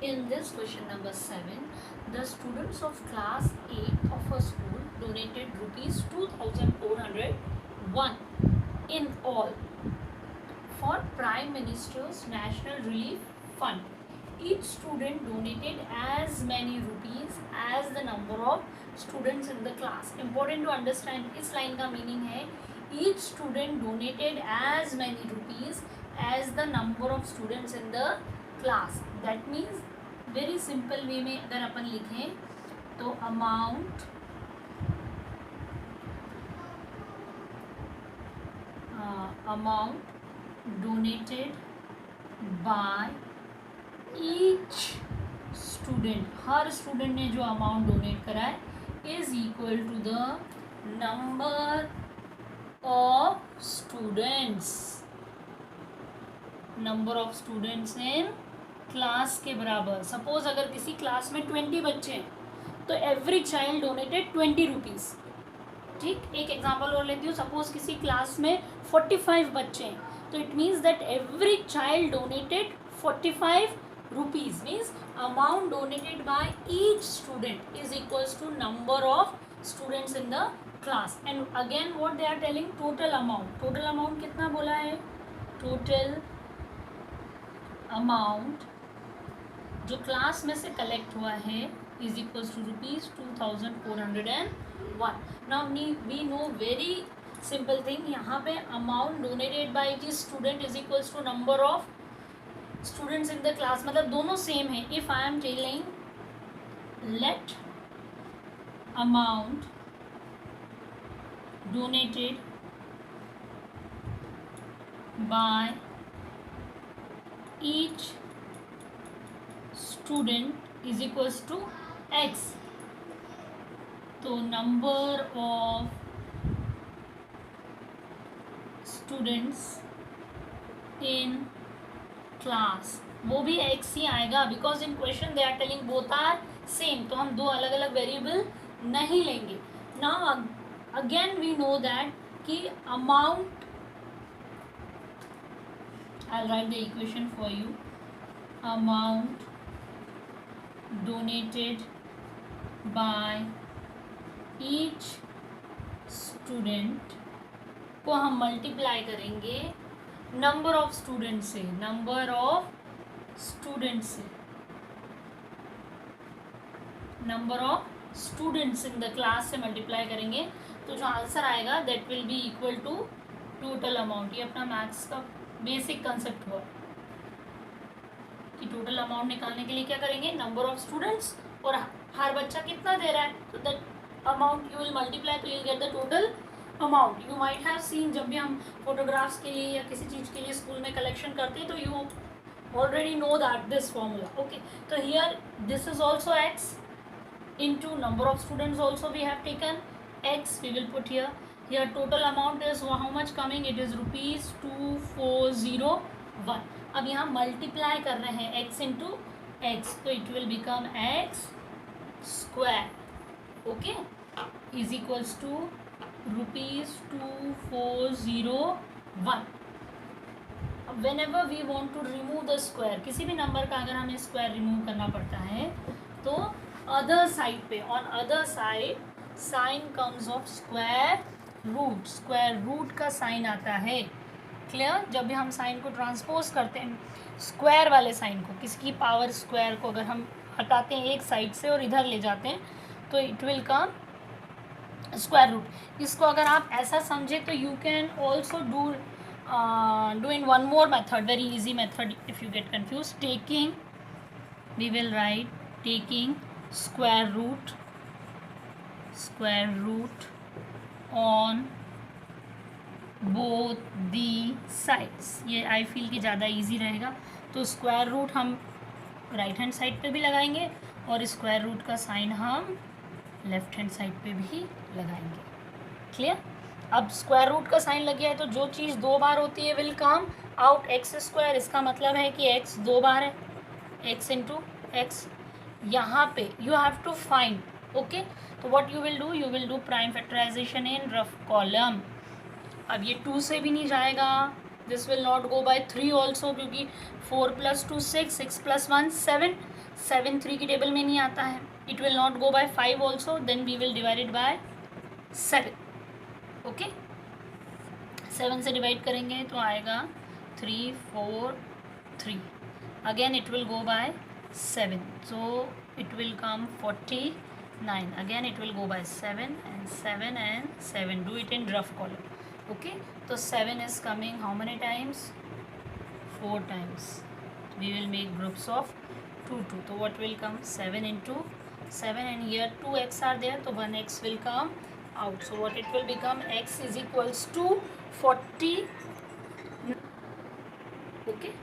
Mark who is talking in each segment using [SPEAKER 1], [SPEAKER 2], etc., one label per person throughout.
[SPEAKER 1] In this question number 7, the students of class 8 of a school donated rupees 2401 in all for Prime Minister's National Relief Fund. Each student donated as many rupees as the number of students in the class. Important to understand, इस line का meaning है each student donated as many rupees as the number of students in the class. That means very simple way में अगर अपन लिखें तो amount donated by each student, हर student ने जो अमाउंट डोनेट करा है is equal to the number of students, number of students in class के बराबर. सपोज अगर किसी क्लास में 20 बच्चे हैं तो एवरी चाइल्ड डोनेटेड 20 रुपीज़. ठीक, एक एग्जांपल और लेती हूँ. सपोज किसी क्लास में 45 बच्चे हैं तो it means that every child donated 45 rupees. Means amount donated by each student is equals to number of students in the class. And again what they are telling, total amount. Total amount कितना बोला है? Total amount जो class में से collect हुआ है is equals to rupees 2401. Now we know very simple thing. यहाँ पे amount donated by each student is equals to number of students in the class, मतलब दोनों सेम है. If I am telling let amount donated by each student is equals to x, तो number of students in class वो भी x ही आएगा because in question they are telling both are same, तो हम दो अलग अलग वेरिएबल नहीं लेंगे. Now again we know that कि amount, I'll write the equation for you. Amount donated by each student को हम मल्टीप्लाई करेंगे नंबर ऑफ स्टूडेंट से, नंबर ऑफ स्टूडेंट से, number of students in the class से multiply करेंगे तो जो आंसर आएगा that will be equal to total amount. ये अपना मैथ्स का बेसिक कंसेप्ट हुआ कि टोटल अमाउंट निकालने के लिए क्या करेंगे, नंबर ऑफ स्टूडेंट्स और हर बच्चा कितना दे रहा है तो that amount you will multiply, तो you get the total amount. You might have seen जब भी हम फोटोग्राफ्स के लिए या किसी चीज़ के लिए स्कूल में कलेक्शन करते हैं तो you already know that this formula. Okay, तो here this is also x into number of students also we have taken x, we will put here. Here total amount is how much coming, it is rupees 2401. अब यहाँ multiply कर रहे हैं x into x तो it will become x square. Okay, is equals to rupees 2401. अब whenever we want to remove the square, किसी भी number का अगर हमें स्क्वायर रिमूव करना पड़ता है तो अदर साइड पे, on other side sign comes of square root, square root का साइन आता है. क्लियर? जब भी हम साइन को ट्रांसपोज करते हैं स्क्वायर वाले साइन को, किसकी पावर स्क्वायर को अगर हम हटाते हैं एक साइड से और इधर ले जाते हैं तो it will come square root. इसको अगर आप ऐसा समझे तो you can also do in one more method, very easy method. If you get confuse, taking, we will write taking square root on both the sides. ये I feel कि ज़्यादा easy रहेगा. तो स्क्वायर रूट हम right hand side पे भी लगाएंगे और स्क्वायर रूट का साइन हम लेफ्ट हैंड साइड पे भी लगाएंगे. क्लियर? अब स्क्वायर रूट का साइन लग गया है तो जो चीज़ दो बार होती है will come out. X square, इसका मतलब है कि एक्स दो बार है, एक्स इंटू एक्स. यहाँ पे you have to find. Okay, तो what you will do prime factorization in rough column. अब ये 2 से भी नहीं जाएगा this will not go by 3 also, क्योंकि 4 + 2 6, 6 + 1 7, 7 3 की टेबल में नहीं आता है. It will not go by 5 also, then we will divide it by 7. Okay, 7 से डिवाइड करेंगे तो आएगा 3 4 3. Again it will go by 7, so it will come 49. Again it will go by 7 and 7 and 7. Do it in rough column. Okay, so 7 is coming how many times? 4 times. We will make groups of 2 2. So what will come? 7 into 7, and here 2x are there, so 1x will come out. So what it will become? X is equals to 40. Okay,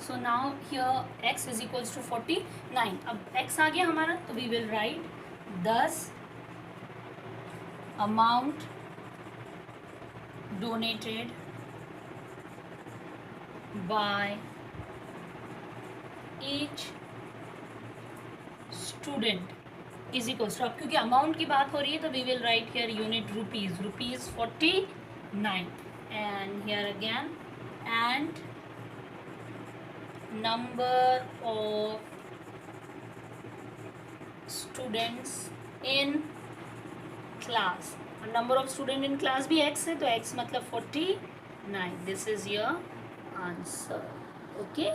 [SPEAKER 1] so now here x is equals to 49. अब x आ गया हमारा, तो we will write 10 amount donated by each student is equals to, अब क्योंकि amount की बात हो रही है तो we will write here unit rupees, rupees 49. And here again and number of students in class. Number of student in class भी x है, तो x मतलब 49. This is your answer. Okay.